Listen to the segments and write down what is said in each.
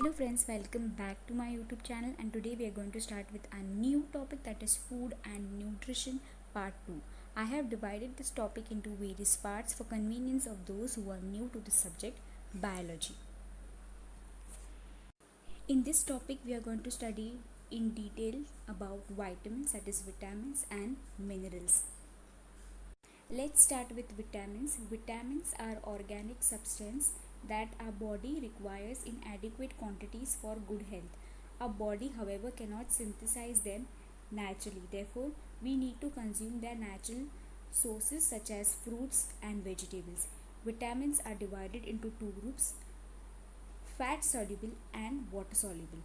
Hello friends, welcome back to my YouTube channel, and today we are going to start with a new topic, that is food and nutrition part 2. I have divided this topic into various parts for convenience of those who are new to the subject, biology. In this topic we are going to study in detail about vitamins, that is vitamins and minerals. Let's start with vitamins. Vitamins are organic substances that our body requires in adequate quantities for good health. Our body, however, cannot synthesize them naturally. Therefore, we need to consume their natural sources such as fruits and vegetables. Vitamins are divided into two groups: fat soluble and water soluble.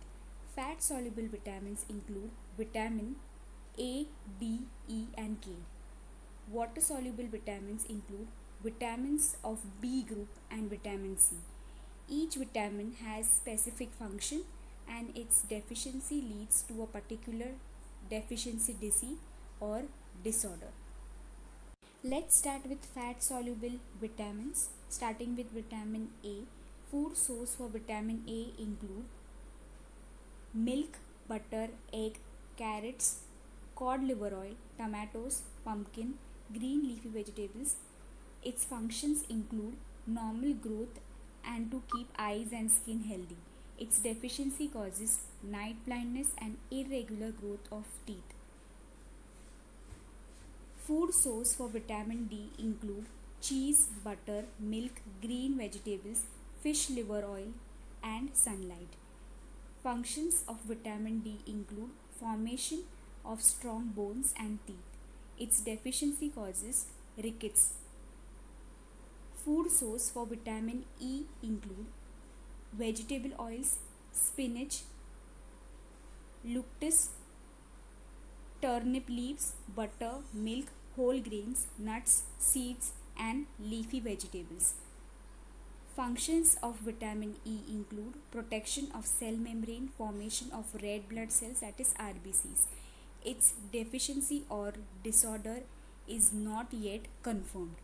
Fat soluble vitamins include vitamin A, D, E, and K. Water soluble vitamins include vitamins of B group and vitamin C. Each vitamin has specific function, and its deficiency leads to a particular deficiency disease or disorder. Let's start with fat soluble vitamins, starting with vitamin A. Food source for vitamin A include milk, butter, egg, carrots, cod liver oil, tomatoes, pumpkin, green leafy vegetables. Its functions include normal growth and to keep eyes and skin healthy. Its deficiency causes night blindness and irregular growth of teeth. Food source for vitamin D include cheese, butter, milk, green vegetables, fish liver oil, and sunlight. Functions of vitamin D include formation of strong bones and teeth. Its deficiency causes rickets. Food source for vitamin E include vegetable oils, spinach, lettuce, turnip leaves, butter, milk, whole grains, nuts, seeds, and leafy vegetables. Functions of vitamin E include protection of cell membrane, formation of red blood cells, that is RBCs. Its deficiency or disorder is not yet confirmed.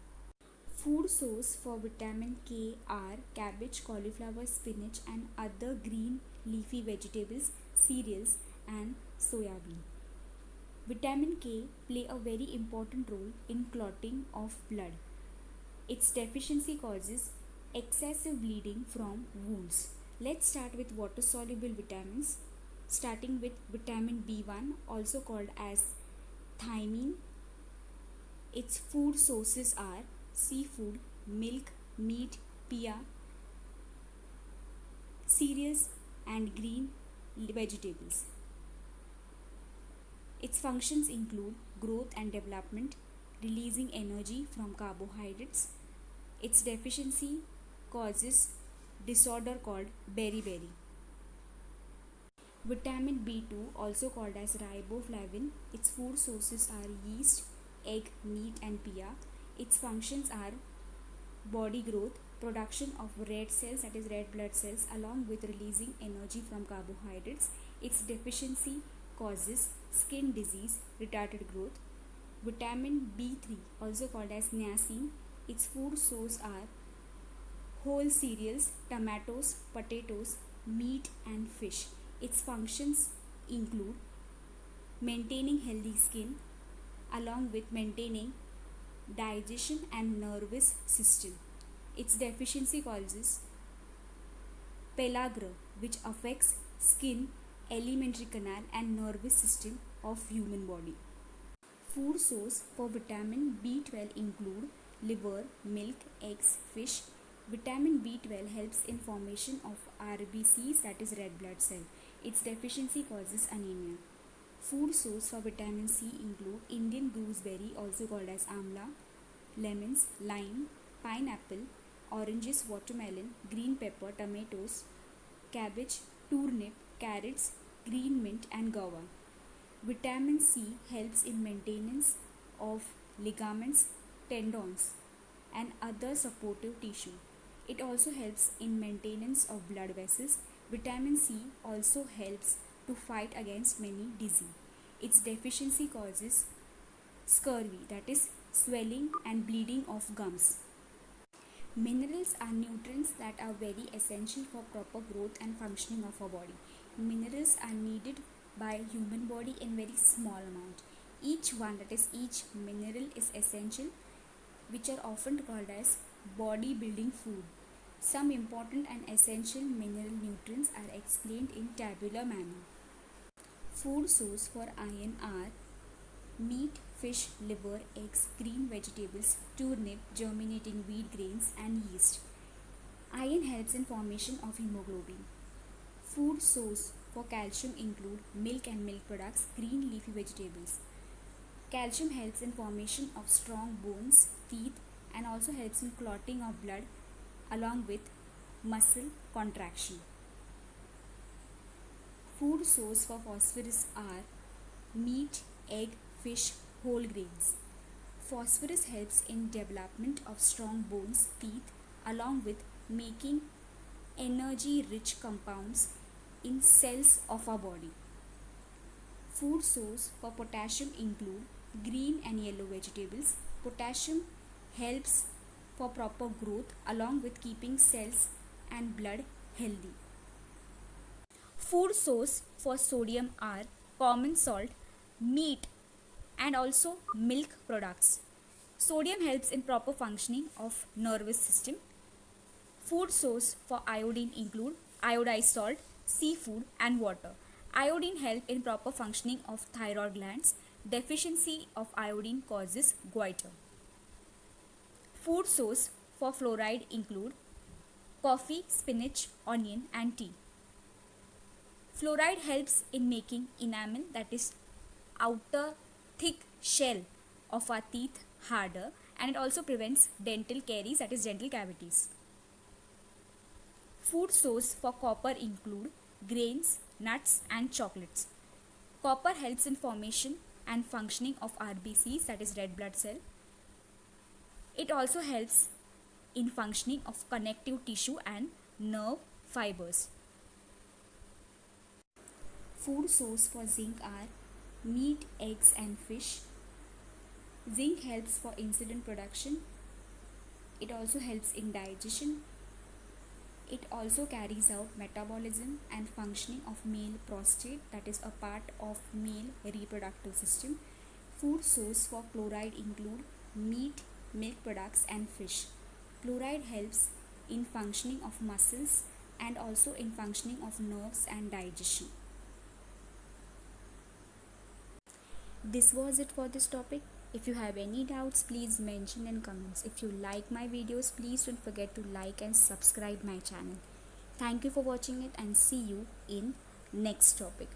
Food source for vitamin K are cabbage, cauliflower, spinach, and other green leafy vegetables, cereals, and soya bean. Vitamin K play a very important role in clotting of blood. Its deficiency causes excessive bleeding from wounds. Let's start with water soluble vitamins, starting with vitamin B1, also called as thiamine. Its food sources are seafood, milk, meat, pea, cereals, and green vegetables. Its functions include growth and development, releasing energy from carbohydrates. Its deficiency causes disorder called beriberi. Vitamin B2, also called as riboflavin, its food sources are yeast, egg, meat, and pea. Its functions are body growth, production of red cells, that is red blood cells, along with releasing energy from carbohydrates. Its deficiency causes skin disease, retarded growth. Vitamin B3, also called as niacin, its food source are whole cereals, tomatoes, potatoes, meat, and fish. Its functions include maintaining healthy skin along with maintaining digestion and nervous system. Its deficiency causes pellagra, which affects skin, alimentary canal, and nervous system of human body. Food source for vitamin B12 include liver, milk, eggs, fish. Vitamin B12 helps in formation of RBCs, that is red blood cell. Its deficiency causes anemia. Food source for vitamin C include Indian gooseberry, also called as amla, lemons, lime, pineapple, oranges, watermelon, green pepper, tomatoes, cabbage, turnip, carrots, green mint, and guava. Vitamin C helps in maintenance of ligaments, tendons, and other supportive tissue. It also helps in maintenance of blood vessels. Vitamin C also helps to fight against many disease. Its deficiency causes scurvy, that is swelling and bleeding of gums. Minerals are nutrients that are very essential for proper growth and functioning of our body. Minerals are needed by human body in very small amount. Each one, that is each mineral, is essential, which are often called as body building food. Some important and essential mineral nutrients are explained in tabular manner. Food source for iron are meat, fish, liver, eggs, green vegetables, turnip, germinating wheat grains, and yeast. Iron helps in formation of hemoglobin. Food source for calcium include milk and milk products, green leafy vegetables. Calcium helps in formation of strong bones, teeth, and also helps in clotting of blood along with muscle contraction. Food source for phosphorus are meat, egg, fish, whole grains. Phosphorus helps in development of strong bones, teeth, along with making energy rich compounds in cells of our body. Food source for potassium include green and yellow vegetables. Potassium helps for proper growth along with keeping cells and blood healthy. Food source for sodium are common salt, meat, and also milk products. Sodium helps in proper functioning of nervous system. Food source for iodine include iodized salt, seafood, and water. Iodine helps in proper functioning of thyroid glands. Deficiency of iodine causes goiter. Food source for fluoride include coffee, spinach, onion, and tea. Fluoride helps in making enamel, that is outer thick shell of our teeth, harder, and it also prevents dental caries, that is dental cavities. Food source for copper include grains, nuts, and chocolates. Copper helps in formation and functioning of RBCs, that is red blood cell. It also helps in functioning of connective tissue and nerve fibers. Food source for zinc are meat, eggs, and fish. Zinc helps for insulin production. It also helps in digestion. It also carries out metabolism and functioning of male prostate, that is a part of male reproductive system. Food source for chloride include meat, milk products, and fish. Chloride helps in functioning of muscles and also in functioning of nerves and digestion. This was it for this topic. If you have any doubts, please mention in comments. If you like my videos, please don't forget to like and subscribe my channel. Thank you for watching it and see you in next topic.